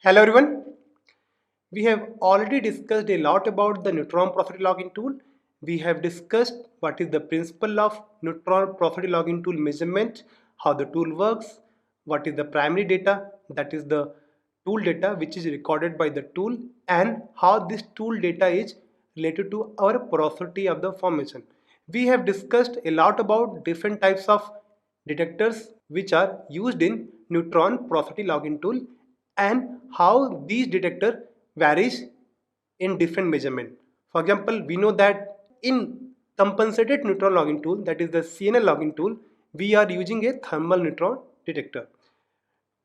Hello everyone. We have already discussed a lot about the neutron property logging tool. We have discussed what is the principle of neutron property logging tool measurement, how the tool works, what is the primary data, that is the tool data which is recorded by the tool, and how this tool data is related to our porosity of the formation. We have discussed a lot about different types of detectors which are used in neutron porosity logging tool and how these detector varies in different measurement. For example, we know that in compensated neutron logging tool, that is the CNL logging tool, we are using a thermal neutron detector.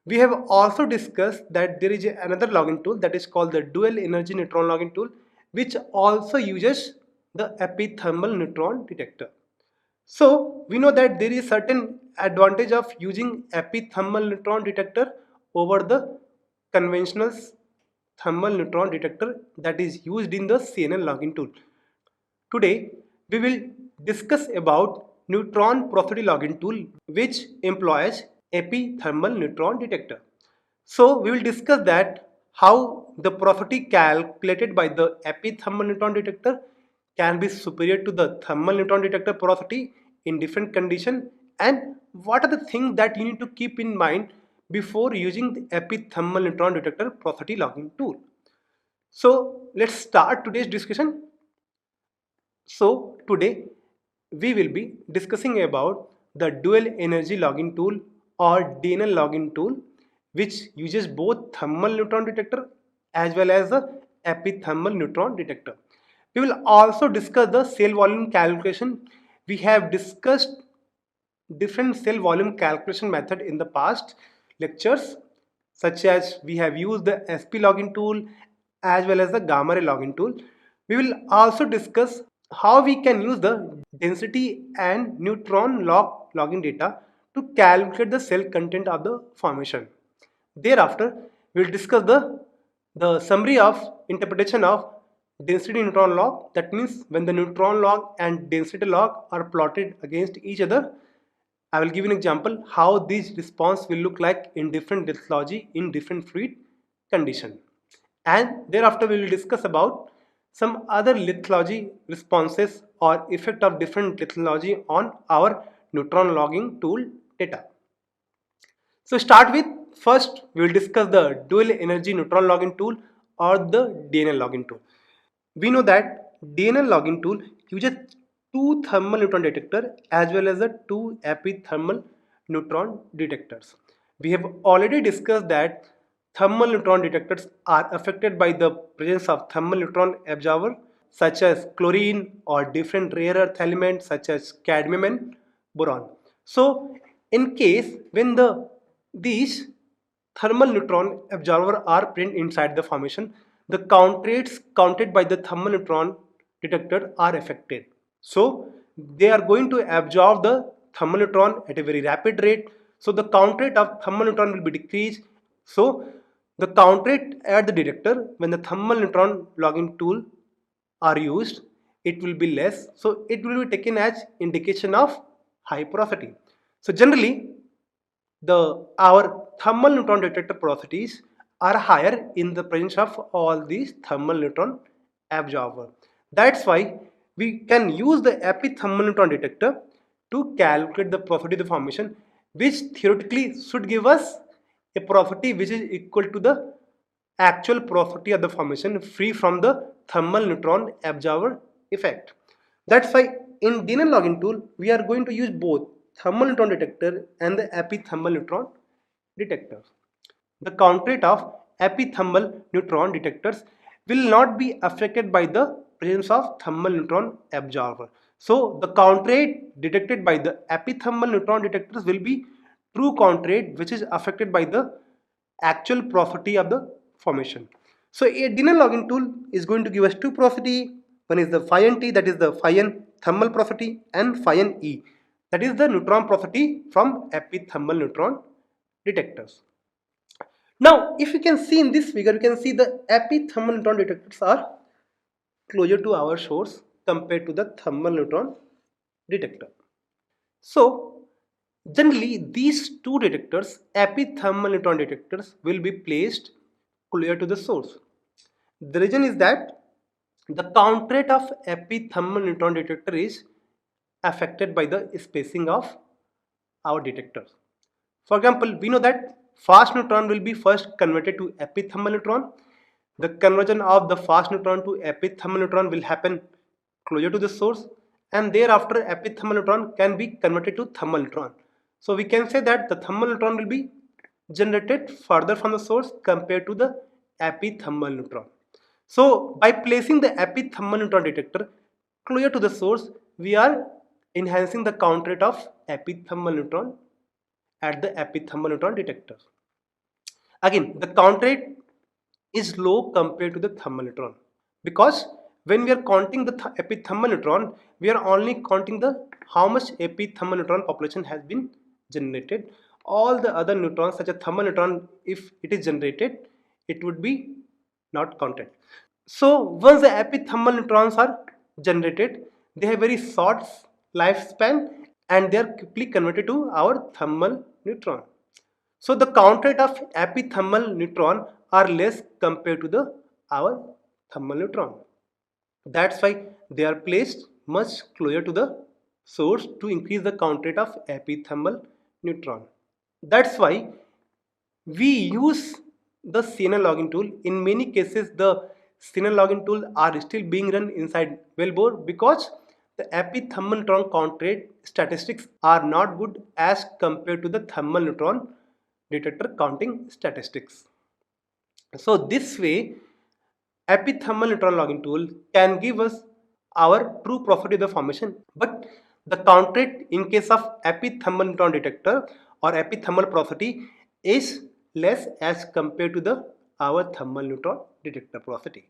We have also discussed that there is another logging tool that is called the dual energy neutron logging tool, which also uses the epithermal neutron detector. So we know that there is certain advantage of using epithermal neutron detector over the conventional thermal neutron detector that is used in the CNN logging tool. Today we will discuss about neutron porosity logging tool which employs epithermal neutron detector. So we will discuss that how the porosity calculated by the epithermal neutron detector can be superior to the thermal neutron detector porosity in different conditions, and what are the things that you need to keep in mind before using the epithermal neutron detector porosity logging tool. So let's start today's discussion. So today we will be discussing about the dual energy logging tool or DNL logging tool, which uses both thermal neutron detector as well as the epithermal neutron detector. We will also discuss the cell volume calculation. We have discussed different cell volume calculation method in the past lectures, such as we have used the SP logging tool as well as the gamma ray logging tool. We will also discuss how we can use the density and neutron logging data to calculate the cell content of the formation. Thereafter, we will discuss the summary of interpretation of density neutron log. That means when the neutron log and density log are plotted against each other, I will give an example how this response will look like in different lithology in different fluid condition. And thereafter we will discuss about some other lithology responses or effect of different lithology on our neutron logging tool data. So start with first we will discuss the dual energy neutron logging tool or the DNL logging tool. We know that DNL logging tool uses two thermal neutron detector as well as the two epithermal neutron detectors. We have already discussed that thermal neutron detectors are affected by the presence of thermal neutron absorber such as chlorine or different rare earth elements such as cadmium and boron. So in case when these thermal neutron absorber are present inside the formation, the count rates counted by the thermal neutron detector are affected. So they are going to absorb the thermal neutron at a very rapid rate. So the count rate of thermal neutron will be decreased. So the count rate at the detector when the thermal neutron logging tool are used, it will be less. So it will be taken as indication of high porosity. So generally the our thermal neutron detector porosities are higher in the presence of all these thermal neutron absorber. That's why we can use the epithermal neutron detector to calculate the porosity of the formation, which theoretically should give us a porosity which is equal to the actual porosity of the formation free from the thermal neutron absorber effect. That's why in DNL logging tool, we are going to use both thermal neutron detector and the epithermal neutron detector. The count rate of epithermal neutron detectors will not be affected by the presence of thermal neutron absorber. So the count rate detected by the epithermal neutron detectors will be true count rate which is affected by the actual porosity of the formation. So a DNL logging tool is going to give us two porosity. One is the phi n t, that is the phi n thermal porosity, and phi n e, that is the neutron porosity from epithermal neutron detectors. Now, if you can see in this figure, you can see the epithermal neutron detectors are closer to our source compared to the thermal neutron detector. So, generally, these two detectors, epithermal neutron detectors, will be placed closer to the source. The reason is that the count rate of epithermal neutron detector is affected by the spacing of our detectors. For example, we know that fast neutron will be first converted to epithermal neutron. The conversion of the fast neutron to epithermal neutron will happen closer to the source, and thereafter epithermal neutron can be converted to thermal neutron. So we can say that the thermal neutron will be generated further from the source compared to the epithermal neutron. So by placing the epithermal neutron detector closer to the source, we are enhancing the count rate of epithermal neutron at the epithermal neutron detector. Again, the count rate is low compared to the thermal neutron because when we are counting the epithermal neutron, we are only counting the how much epithermal neutron population has been generated. All the other neutrons, such as thermal neutron, if it is generated, it would be not counted. So once the epithermal neutrons are generated, they have very short lifespan and they are quickly converted to our thermal neutron. So the count rate of epithermal neutron are less compared to the our thermal neutron. That's why they are placed much closer to the source to increase the count rate of epithermal neutron. That's why we use the CNN login tool. In many cases, the CNN login tool are still being run inside wellbore because the epithermal neutron count rate statistics are not good as compared to the thermal neutron detector counting statistics. So this way, epithermal neutron logging tool can give us our true property of the formation, but the count rate in case of epithermal neutron detector or epithermal porosity is less as compared to the our thermal neutron detector porosity.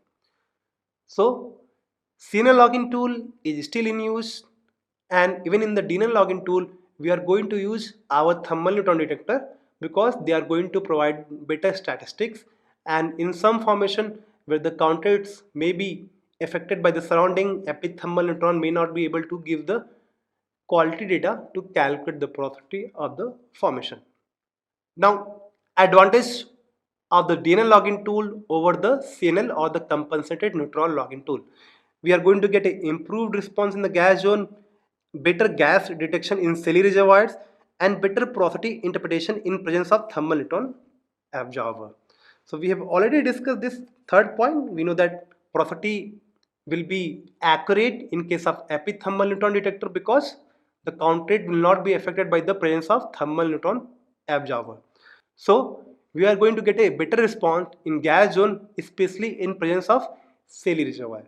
So CNN login tool is still in use, and even in the DNN login tool we are going to use our thermal neutron detector because they are going to provide better statistics, and in some formation where the count rates may be affected by the surrounding, epithermal neutron may not be able to give the quality data to calculate the porosity of the formation. Now, advantage of the DNL login tool over the CNL or the compensated neutron login tool. We are going to get an improved response in the gas zone, better gas detection in silly reservoirs, and better porosity interpretation in presence of thermal neutron absorber. So we have already discussed this third point. We know that porosity will be accurate in case of epithermal neutron detector because the count rate will not be affected by the presence of thermal neutron absorber. So we are going to get a better response in gas zone, especially in presence of Cayley reservoir.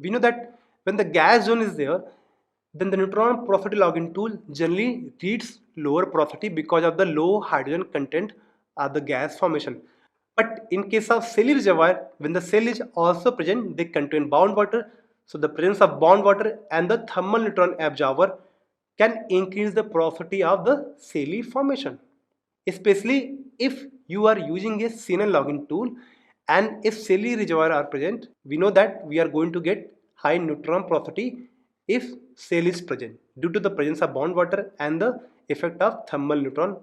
We know that when the gas zone is there, then the neutron porosity logging tool generally reads lower porosity because of the low hydrogen content of the gas formation. But in case of Cayley reservoir, when the cell is also present, they contain bound water. So the presence of bound water and the thermal neutron absorber can increase the porosity of the Cayley formation, especially if you are using a CNN login tool, and if Cayley reservoir are present, we know that we are going to get high neutron porosity if cell is present due to the presence of bond water and the effect of thermal neutron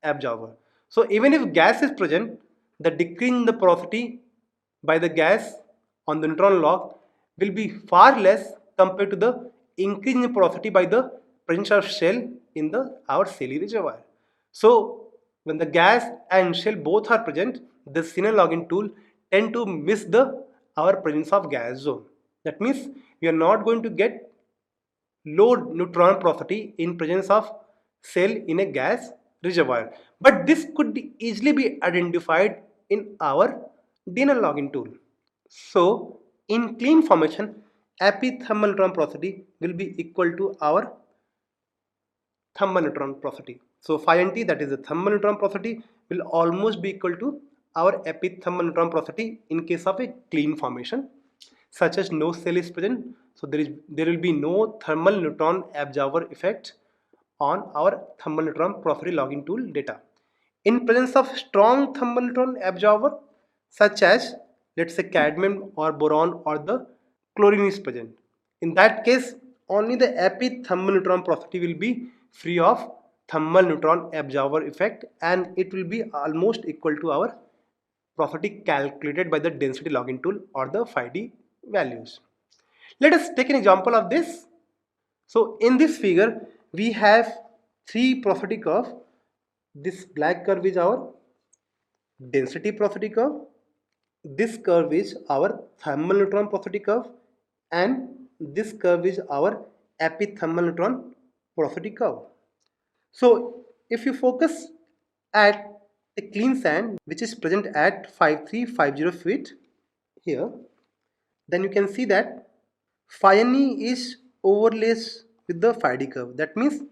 absorber. So even if gas is present, the decrease in the porosity by the gas on the neutron log will be far less compared to the increase in porosity by the presence of shell in the our Cayley reservoir. So when the gas and shell both are present, the CNN login tool tend to miss the our presence of gas zone. That means we are not going to get low neutron porosity in presence of cell in a gas reservoir. But this could easily be identified in our DNL login tool. So in clean formation, epithermal neutron porosity will be equal to our thermal neutron porosity. So phi nt, that is the thermal neutron porosity, will almost be equal to our epithermal neutron porosity in case of a clean formation, such as no cell is present. So there will be no thermal neutron absorber effect on our thermal neutron porosity logging tool data. In presence of strong thermal neutron absorber, such as let's say cadmium or boron or the chlorine is present. In that case, only the epithermal neutron porosity will be free of thermal neutron absorber effect, and it will be almost equal to our porosity calculated by the density logging tool or the 5D values. Let us take an example of this. So in this figure we have three porosity curves. This black curve is our density porosity curve. This curve is our thermal neutron porosity curve, and this curve is our epithermal neutron porosity curve. So if you focus at a clean sand which is present at 5350 feet here, then you can see that phi Ne is overlays with the phi D curve. That means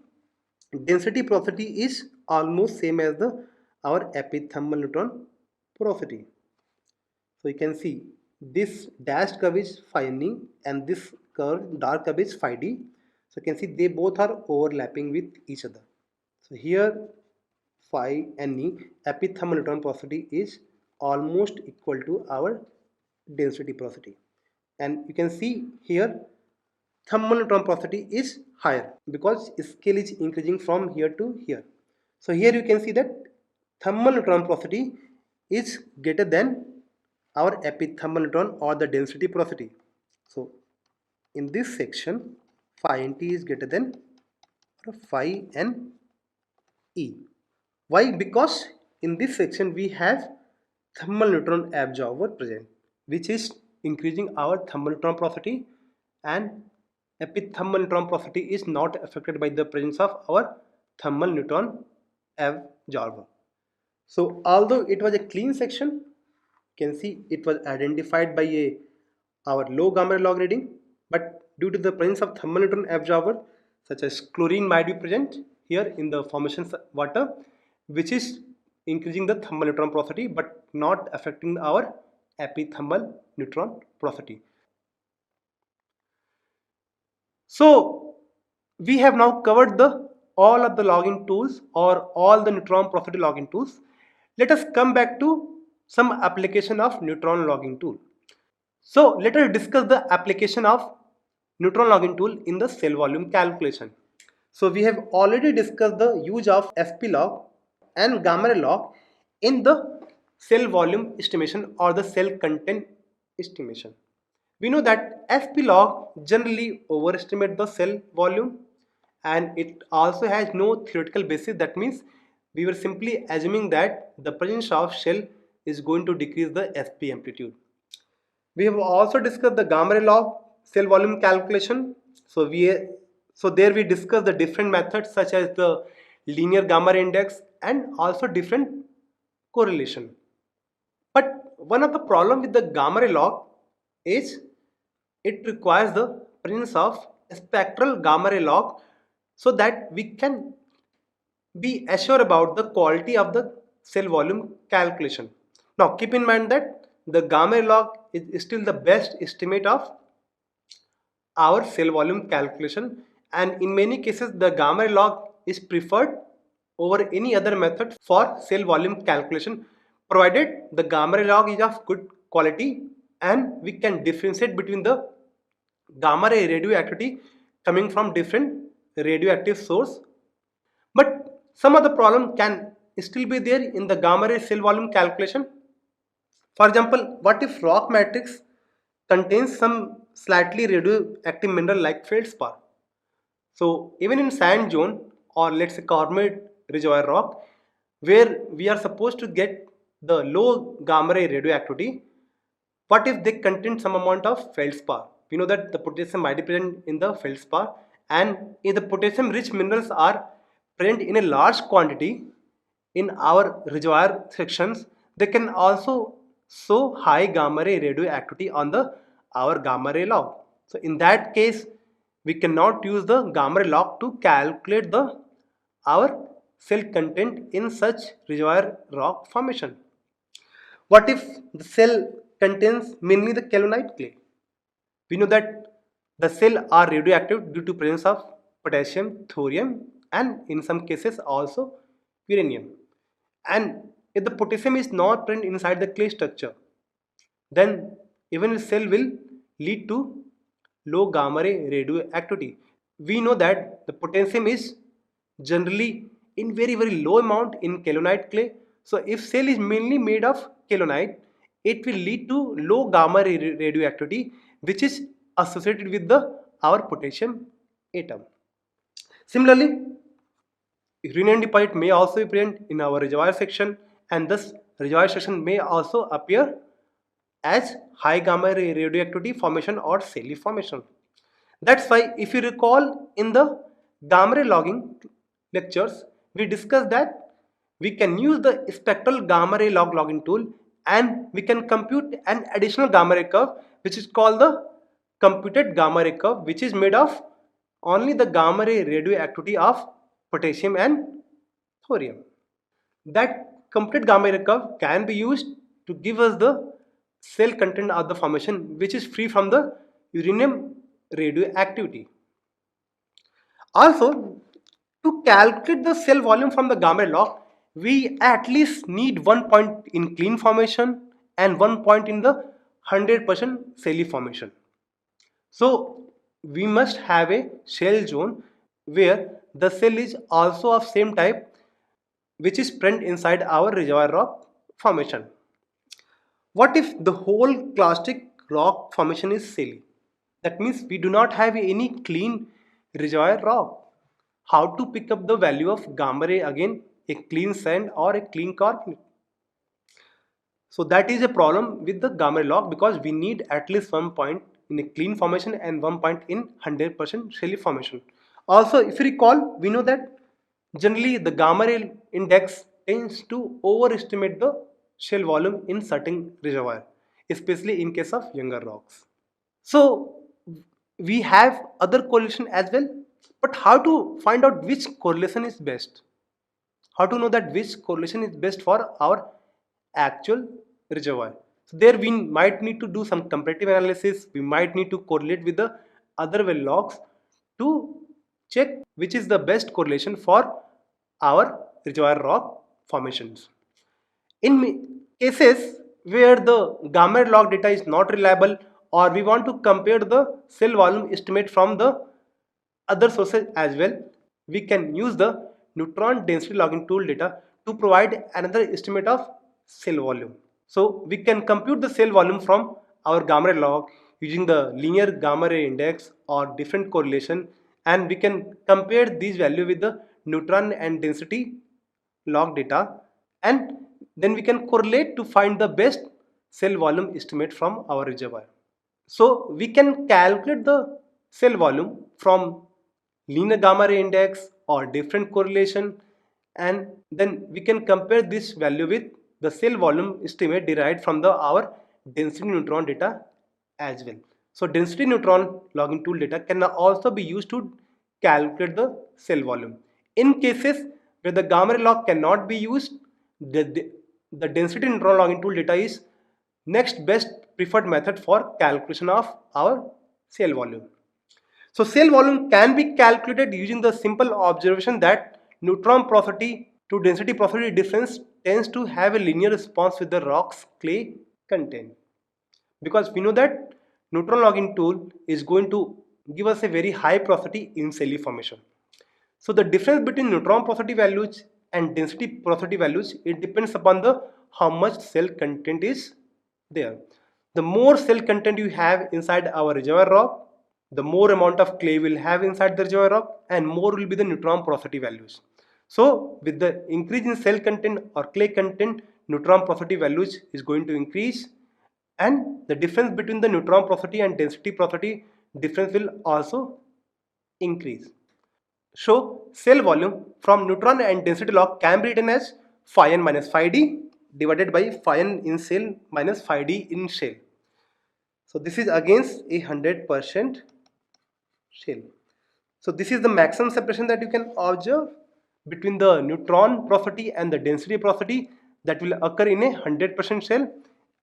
density porosity is almost same as the our epithermal neutron porosity. So you can see this dashed curve is phi Ne and this curve dark curve is phi D. So you can see they both are overlapping with each other. So here phi Ne epithermal neutron porosity is almost equal to our density porosity, and you can see here thermal neutron porosity is higher because scale is increasing from here to here. So here you can see that thermal neutron porosity is greater than our epithermal neutron or the density porosity. So in this section phi Nt is greater than phi Ne. Why? Because in this section we have thermal neutron absorber present, which is increasing our thermal neutron porosity, and epithermal neutron porosity is not affected by the presence of our thermal neutron absorber. So although it was a clean section, you can see it was identified by our low gamma ray log reading, but due to the presence of thermal neutron absorber such as chlorine might be present here in the formation water, which is increasing the thermal neutron porosity but not affecting our epithermal neutron porosity. So we have now covered the all of the logging tools or all the neutron porosity logging tools. Let us come back to some application of neutron logging tool. So let us discuss the application of neutron logging tool in the cell volume calculation. So we have already discussed the use of SP log and gamma ray log in the cell volume estimation or the cell content estimation. We know that SP log generally overestimate the cell volume, and it also has no theoretical basis. That means we were simply assuming that the presence of shell is going to decrease the SP amplitude. We have also discussed the gamma ray log cell volume calculation. So there we discussed the different methods such as the linear gamma ray index and also different correlation. But one of the problem with the gamma ray log is it requires the presence of spectral gamma ray log so that we can be assured about the quality of the cell volume calculation. Now keep in mind that the gamma ray log is still the best estimate of our cell volume calculation, and in many cases the gamma ray log is preferred over any other method for cell volume calculation, provided the gamma ray log is of good quality and we can differentiate between the gamma ray radioactivity coming from different radioactive source. But some of the problem can still be there in the gamma ray cell volume calculation. For example, what if rock matrix contains some slightly radioactive mineral like feldspar? So even in sand zone or let's say carbonate reservoir rock, where we are supposed to get the low gamma ray radioactivity, what if they contain some amount of feldspar? We know that the potassium might be present in the feldspar, and if the potassium rich minerals are present in a large quantity in our reservoir sections, they can also show high gamma ray radioactivity on the our gamma ray log. So in that case, we cannot use the gamma ray log to calculate the our cell content in such reservoir rock formation. What if the cell contains mainly the kaolinite clay? We know that the cell are radioactive due to presence of potassium, thorium, and in some cases also uranium. And if the potassium is not present inside the clay structure, then even a cell will lead to low gamma ray radioactivity. We know that the potassium is generally in very low amount in kaolinite clay. So if cell is mainly made of kaolinite, it will lead to low gamma radioactivity, which is associated with the our potassium atom. Similarly, uranium deposit may also be present in our reservoir section, and thus reservoir section may also appear as high gamma radioactivity formation or Sely formation. That's why if you recall in the gamma ray logging lectures, we discussed that we can use the spectral gamma ray logging tool, and we can compute an additional gamma ray curve which is called the computed gamma ray curve, which is made of only the gamma ray radioactivity of potassium and thorium. That computed gamma ray curve can be used to give us the cell content of the formation which is free from the uranium radioactivity. Also, to calculate the cell volume from the gamma ray log, we at least need one point in clean formation and one point in the 100% Sely formation. So we must have a shell zone where the cell is also of same type, which is present inside our reservoir rock formation. What if the whole clastic rock formation is Sely? That means we do not have any clean reservoir rock. How to pick up the value of gamma ray again, a clean sand or a clean carbonate? So that is a problem with the gamma ray log, because we need at least one point in a clean formation and one point in 100% Sely formation. Also, if you recall, we know that generally the gamma ray index tends to overestimate the shell volume in certain reservoir, especially in case of younger rocks. So we have other correlation as well, but how to find out which correlation is best? How to know that which correlation is best for our actual reservoir? So there we might need to do some comparative analysis. We might need to correlate with the other well logs to check which is the best correlation for our reservoir rock formations. In cases where the gamma log data is not reliable, or we want to compare the cell volume estimate from the other sources as well, we can use the neutron density logging tool data to provide another estimate of cell volume. So we can compute the cell volume from our gamma ray log using the linear gamma ray index or different correlation, and we can compare these value with the neutron and density log data, and then we can correlate to find the best cell volume estimate from our reservoir. So we can calculate the cell volume from linear gamma ray index or different correlation, and then we can compare this value with the cell volume estimate derived from the our density neutron data as well. So density neutron logging tool data can also be used to calculate the cell volume. In cases where the gamma ray log cannot be used, the density neutron logging tool data is next best preferred method for calculation of our cell volume. So cell volume can be calculated using the simple observation that neutron porosity to density porosity difference tends to have a linear response with the rock's clay content. Because we know that neutron logging tool is going to give us a very high porosity in Sely formation. So the difference between neutron porosity values and density porosity values, it depends upon the how much cell content is there. The more cell content you have inside our reservoir rock, the more amount of clay will have inside the reservoir rock, and more will be the neutron porosity values. So with the increase in cell content or clay content, neutron porosity values is going to increase, and the difference between the neutron porosity and density porosity difference will also increase. So cell volume from neutron and density log can be written as phi n minus phi d divided by phi n in cell minus phi d in shell. So this is against a 100% shell. So this is the maximum separation that you can observe between the neutron porosity and the density porosity that will occur in a 100% shell.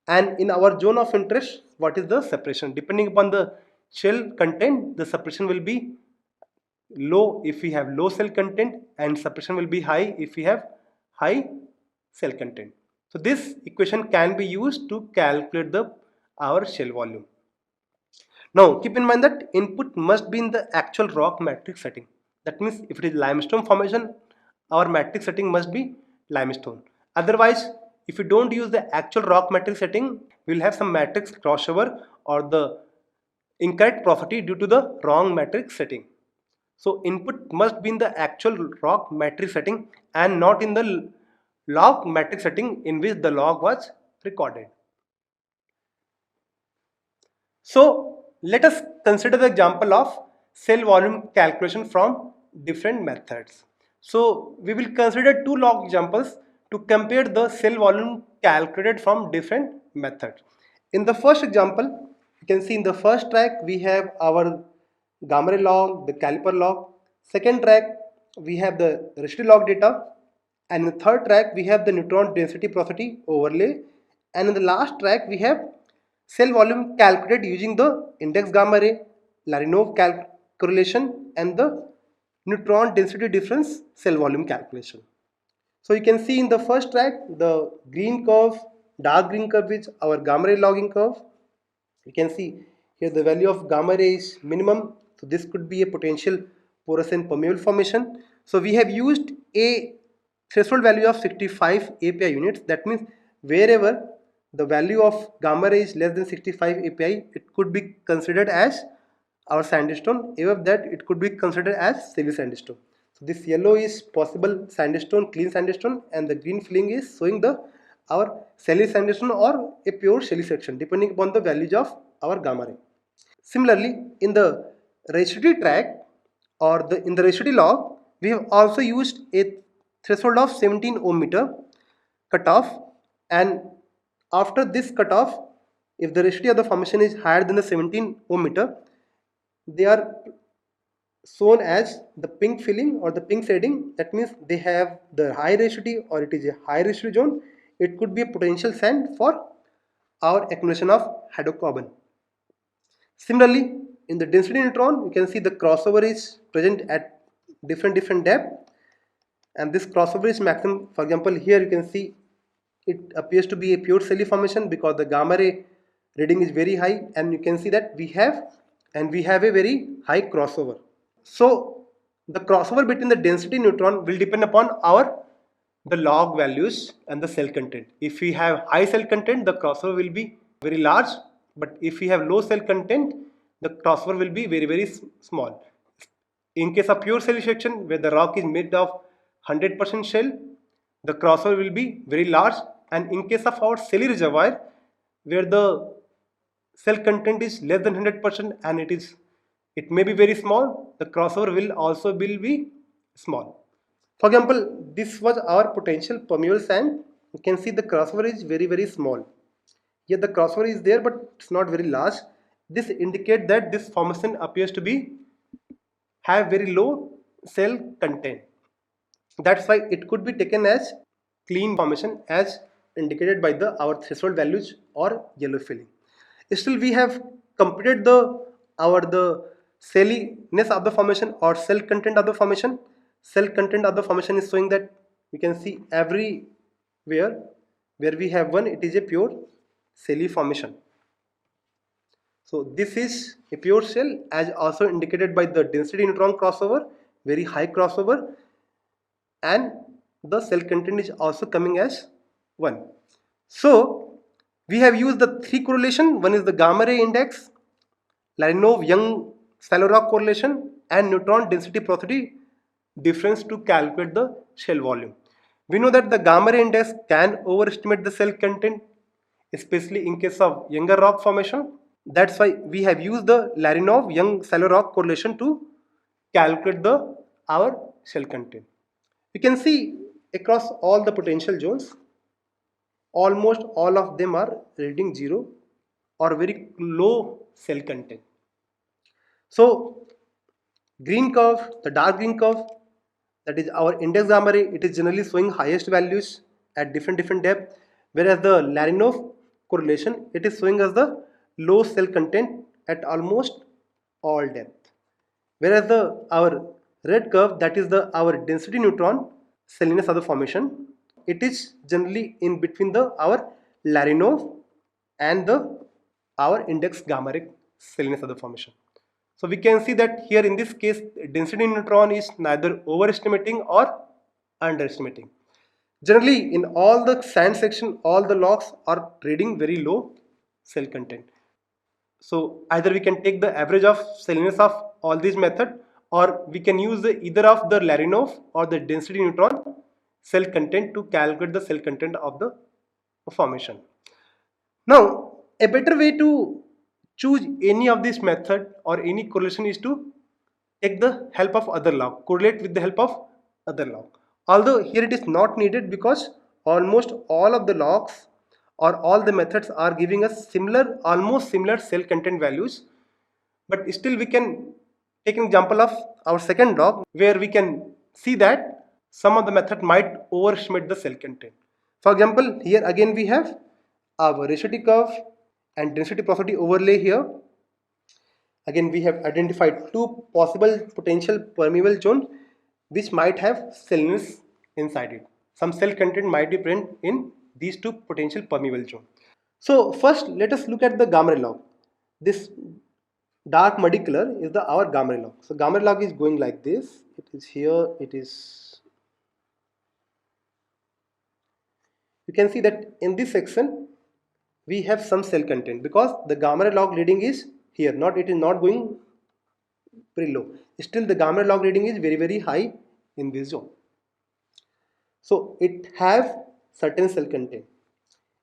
And in our zone of interest, what is the separation? Depending upon the shell content, the separation will be low if we have low cell content, and separation will be high if we have high cell content. So this equation can be used to calculate the our shell volume. Now keep in mind that input must be in the actual rock matrix setting. That means if it is limestone formation, our matrix setting must be limestone. Otherwise, if you don't use the actual rock matrix setting, we'll have some matrix crossover or the incorrect property due to the wrong matrix setting. So input must be in the actual rock matrix setting and not in the log matrix setting in which the log was recorded. So let us consider the example of cell volume calculation from different methods. So we will consider two log examples to compare the cell volume calculated from different methods. In the first example, you can see in the first track we have our gamma ray log, the caliper log. Second track we have the residual log data, and in the third track we have the neutron density porosity overlay, and in the last track we have cell volume calculated using the index gamma ray, Larinov correlation, and the neutron density difference cell volume calculation. So you can see in the first track the green curve, dark green curve is our gamma ray logging curve. You can see here the value of gamma ray is minimum, so this could be a potential porous and permeable formation. So we have used a threshold value of 65 API units. That means wherever the value of gamma ray is less than 65 API, it could be considered as our sandstone. Above that, it could be considered as silly sandstone. So this yellow is possible sandstone, clean sandstone, and the green filling is showing the our shelly sandstone or a pure shelly section depending upon the values of our gamma ray. Similarly, in the residue track or in the residue log, we have also used a threshold of 17 ohm meter cutoff, and after this cutoff, if the residue of the formation is higher than the 17 ohm meter, they are shown as the pink filling or the pink shading. That means they have the high residue or it is a high residue zone. It could be a potential sand for our accumulation of hydrocarbon. Similarly, in the density neutron, you can see the crossover is present at different depth, and this crossover is maximum. For example, here you can see it appears to be a pure Selly formation because the gamma ray reading is very high, and you can see that we have a very high crossover. So the crossover between the density neutron will depend upon our the log values and the cell content. If we have high cell content, the crossover will be very large, but if we have low cell content, the crossover will be very small. In case of pure cell section where the rock is made of 100% shell, the crossover will be very large, and in case of our celly reservoir where the cell content is less than 100% and it may be very small, the crossover will also be small. For example, this was our potential permeable sand. You can see the crossover is very small. Yet the crossover is there, but it's not very large. This indicates that this formation appears to be have very low cell content. That's why it could be taken as clean formation as indicated by the our threshold values or yellow filling. Still, we have computed the celliness of the formation or cell content of the formation. Cell content of the formation is showing that you can see everywhere where we have one, it is a pure celly formation. So this is a pure cell as also indicated by the density neutron crossover, very high crossover, and the cell content is also coming as 1. So we have used the three correlation. One is the gamma ray index, Larinov-Young shallow rock correlation, and neutron density porosity difference to calculate the shell volume. We know that the gamma ray index can overestimate the cell content, especially in case of younger rock formation. That's why we have used the Larinov-Young shallow rock correlation to calculate our shell content. You can see across all the potential zones, almost all of them are reading 0 or very low cell content. So green curve, the dark green curve, that is our index gamma ray, it is generally showing highest values at different depth, whereas the Larinov correlation, it is showing us the low cell content at almost all depth. Whereas our red curve, that is our density neutron celliness of the formation, it is generally in between our Larinov and our index gamma ray celliness of the formation. So we can see that here in this case density neutron is neither overestimating or underestimating. Generally, in all the sand section, all the logs are reading very low cell content. So either we can take the average of saliness of all these method, or we can use either of the Larinov or the density neutron cell content to calculate the cell content of the formation. Now, a better way to choose any of this method or any correlation is to take the help of other log, correlate with the help of other log. Although here it is not needed because almost all of the logs or all the methods are giving us similar, almost similar cell content values, but still we can take an example of our second log where we can see that some of the method might overestimate the cell content. For example, here again we have our ratiosity curve and density porosity overlay here. Again, we have identified two possible potential permeable zones which might have saliness inside it. Some cell content might be present in these two potential permeable zones. So first, let us look at the gamma log. This dark muddy color is our gamma log. So gamma log is going like this. It is here. It is. You can see that in this section we have some cell content because the gamma log reading is here. Not it is not going very low. Still, the gamma log reading is very high in this zone. So it have certain cell content,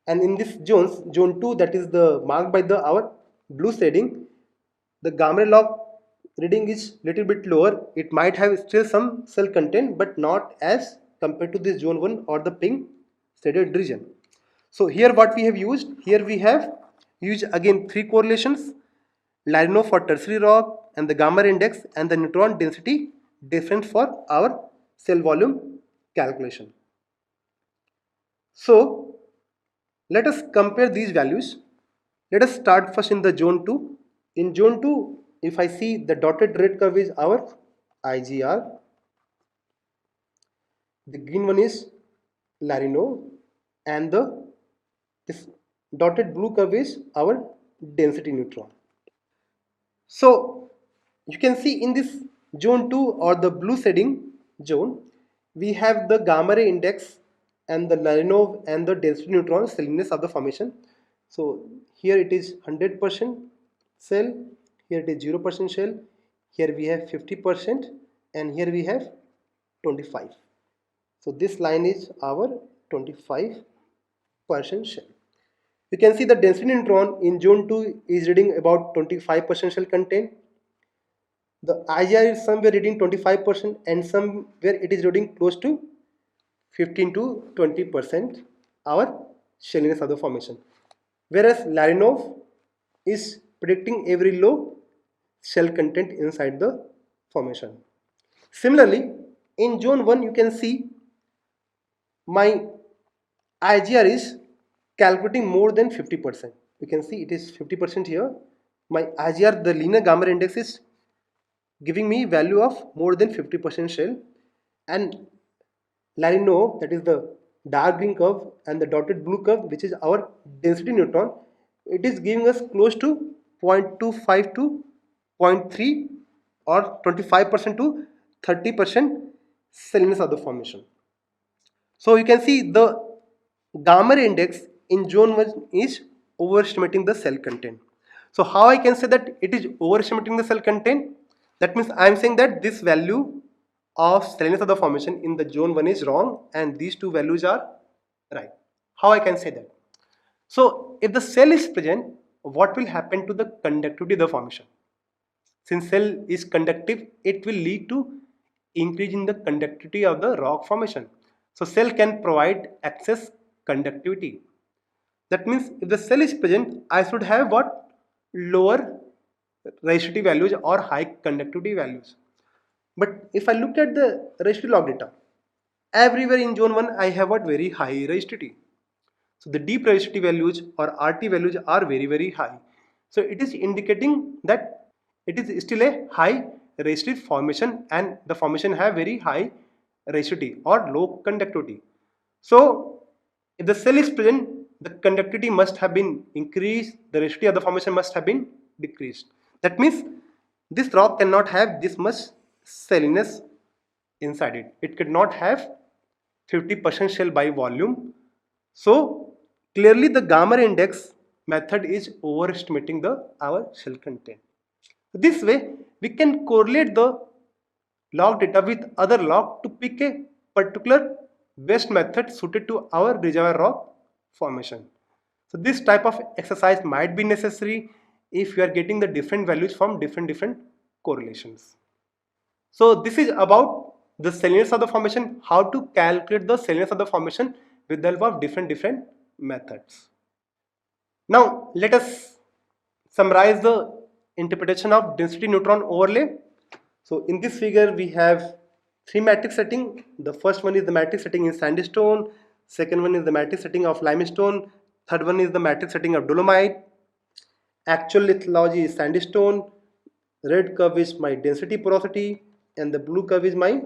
and in this zone 2, that is the marked by the our blue shading, the gamma log reading is little bit lower. It might have still some cell content, but not as compared to this zone 1 or the pink shaded region. So here what we have used, here we have used again three correlations: Lino for tertiary rock and the gamma index and the neutron density difference for our cell volume calculation. So let us compare these values. Let us start first in the zone 2. In zone 2, if I see the dotted red curve is our IGR, the green one is Larino, and this dotted blue curve is our density neutron. So you can see in this zone 2 or the blue shading zone, we have the gamma ray index and the Larinov and the density neutron saliness of the formation. So here it is 100% cell, here it is 0% shell, here we have 50%, and here we have 25. So this line is our 25% shell. You can see the density neutron in zone 2 is reading about 25% shell content. The IGR is somewhere reading 25% and somewhere it is reading close to 15 to 20% our shelliness of the formation. Whereas Larinov is predicting a very low shell content inside the formation. Similarly, in zone 1 you can see my IGR is calculating more than 50%. You can see it is 50% here. My IGR, the linear gamma index, is giving me value of more than 50% shell, and Larino, that is the dark green curve, and the dotted blue curve, which is our density neutron, it is giving us close to 0.25 to 0.3 or 25% to 30% saliness of the formation. So you can see the gamma index in zone 1 is overestimating the cell content. So how I can say that it is overestimating the cell content? That means I am saying that this value of saliness of the formation in the zone 1 is wrong and these two values are right. How I can say that? So if the cell is present, what will happen to the conductivity of the formation? Since cell is conductive, it will lead to increase in the conductivity of the rock formation. So cell can provide excess conductivity. That means if the cell is present, I should have what? Lower resistivity values or high conductivity values. But if I look at the resistivity log data, everywhere in zone 1 I have what? Very high resistivity. So the deep resistivity values or RT values are very high. So it is indicating that it is still a high resistive formation and the formation have very high resistivity or low conductivity. So if the cell is present, the conductivity must have been increased, the resistivity of the formation must have been decreased. That means this rock cannot have this much saliness inside it. It could not have 50% shell by volume. So clearly the gamma index method is overestimating the our shell content. This way we can correlate the log data with other log to pick a particular best method suited to our reservoir rock formation. So this type of exercise might be necessary if you are getting the different values from different correlations. So this is about the salience of the formation, how to calculate the salience of the formation with the help of different methods. Now let us summarize the interpretation of density neutron overlay. So in this figure we have three matrix setting. The first one is the matrix setting in sandstone, second one is the matrix setting of limestone, third one is the matrix setting of dolomite. Actual lithology is sandstone, red curve is my density porosity, and the blue curve is my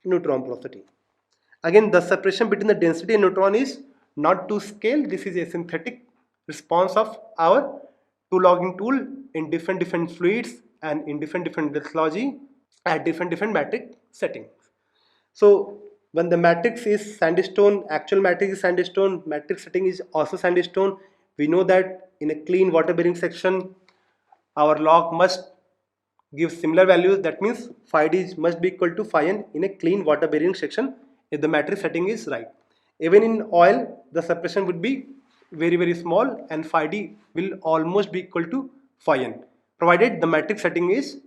neutron porosity. Again, the separation between the density and neutron is not to scale. This is a synthetic response of our tool logging tool in different fluids and in different lithology at different matrix settings. So when the matrix is sandstone, actual matrix is sandstone, matrix setting is also sandstone, we know that in a clean water bearing section our log must give similar values. That means phi d must be equal to phi n in a clean water bearing section if the matrix setting is right. Even in oil the separation would be very small and phi d will almost be equal to phi n provided the matrix setting is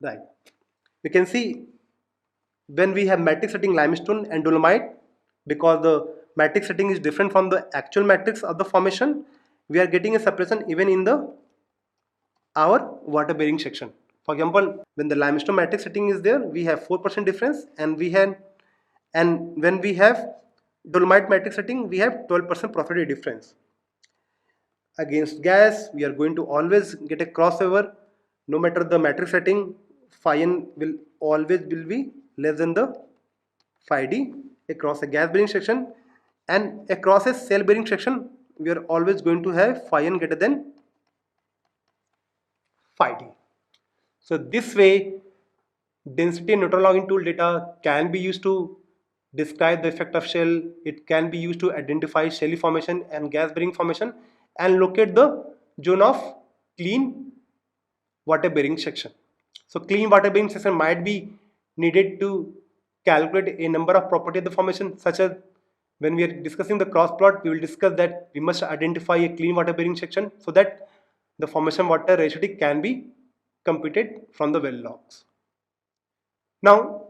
right. We can see when we have matrix setting limestone and dolomite, because the matrix setting is different from the actual matrix of the formation, we are getting a separation even in the our water bearing section. For example, when the limestone matrix setting is there, we have 4% difference, and when we have dolomite matrix setting, we have 12% porosity difference. Against gas, we are going to always get a crossover. No matter the matrix setting, phi n will always be less than the phi d across a gas bearing section, and across a cell bearing section we are always going to have phi n greater than phi d. So this way density and neutron logging tool data can be used to describe the effect of shell. It can be used to identify shelly formation and gas bearing formation and locate the zone of clean water bearing section. So clean water bearing section might be needed to calculate a number of properties of the formation, such as when we are discussing the cross plot, we will discuss that we must identify a clean water bearing section so that the formation water ratio T can be computed from the well logs. Now,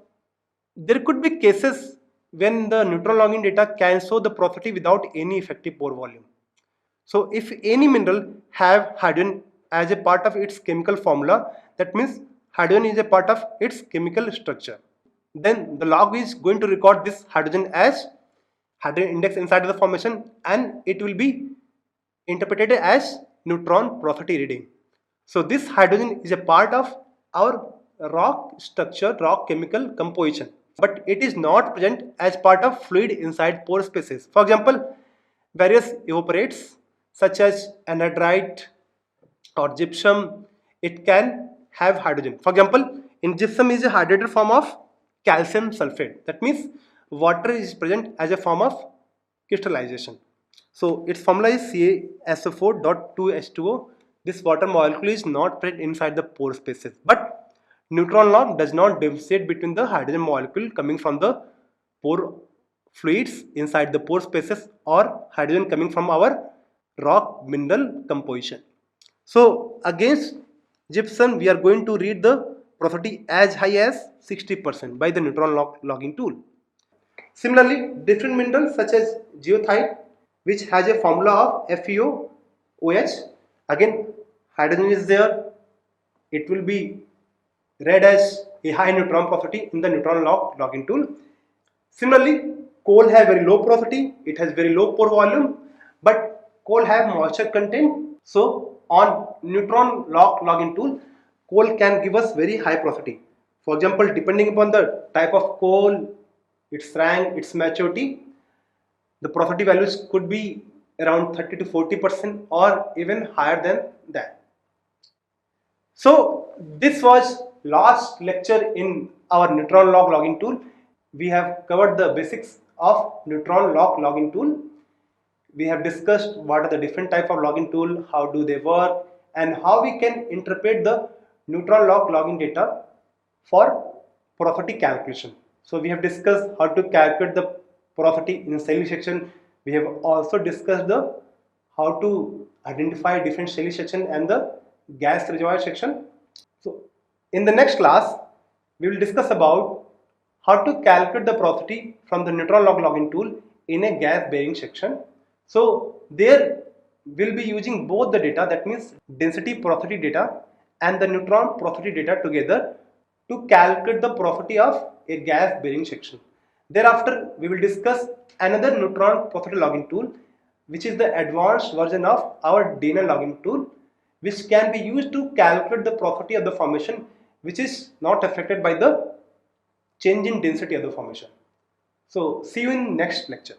there could be cases when the neutron logging data can show the porosity without any effective pore volume. So if any mineral have hydrogen as a part of its chemical formula, that means hydrogen is a part of its chemical structure, then the log is going to record this hydrogen as hydrogen index inside of the formation, and it will be interpreted as neutron porosity reading. So this hydrogen is a part of our rock structure, rock chemical composition, but it is not present as part of fluid inside pore spaces. For example, various evaporates such as anhydrite or gypsum, it can have hydrogen. For example, in gypsum is a hydrated form of calcium sulfate. That means water is present as a form of crystallization. So its formula is CaSO4.2H2O. This water molecule is not present inside the pore spaces. But neutron log does not differentiate between the hydrogen molecule coming from the pore fluids inside the pore spaces or hydrogen coming from our rock mineral composition. So against gypsum, we are going to read the porosity as high as 60% by the neutron logging tool. Similarly, different minerals such as geothite, which has a formula of FeOH, again hydrogen is there, it will be read as a high neutron porosity in the neutron logging tool. Similarly, coal have very low porosity, it has very low pore volume, but coal have moisture content. So on neutron logging tool, coal can give us very high porosity. For example, depending upon the type of coal, its rank, its maturity, the porosity values could be around 30 to 40% or even higher than that. So this was last lecture in our neutron logging tool. We have covered the basics of neutron logging tool. We have discussed what are the different type of logging tool, how do they work, and how we can interpret the neutron logging data for porosity calculation. So we have discussed how to calculate the porosity in Shelly section. We have also discussed the how to identify different Shelly section and the gas reservoir section. So in the next class, we will discuss about how to calculate the porosity from the neutron logging tool in a gas bearing section. So there we'll be using both the data, that means density porosity data and the neutron porosity data together to calculate the porosity of a gas bearing section. Thereafter, we will discuss another neutron porosity logging tool, which is the advanced version of our DNA logging tool, which can be used to calculate the porosity of the formation, which is not affected by the change in density of the formation. So see you in next lecture.